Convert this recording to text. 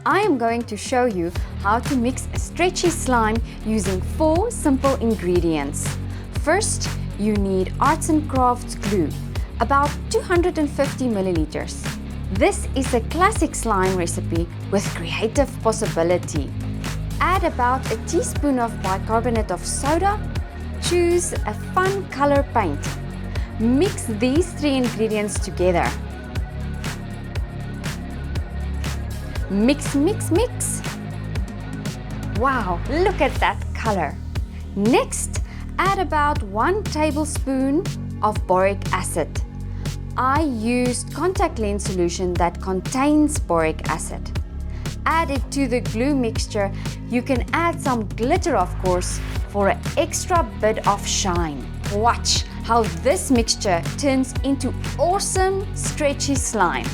I am going to show you how to mix a stretchy slime using 4 simple ingredients. First, you need Arts & Crafts glue, about 250 milliliters. This is a classic slime recipe with creative possibility. Add about a teaspoon of bicarbonate of soda. Choose a fun color paint. Mix these 3 ingredients together. Mix, mix, mix. Wow, look at that color. Next, add about 1 tablespoon of boric acid. I used contact lens solution that contains boric acid. Add it to the glue mixture. You can add some glitter, of course, for an extra bit of shine. Watch how this mixture turns into awesome stretchy slime.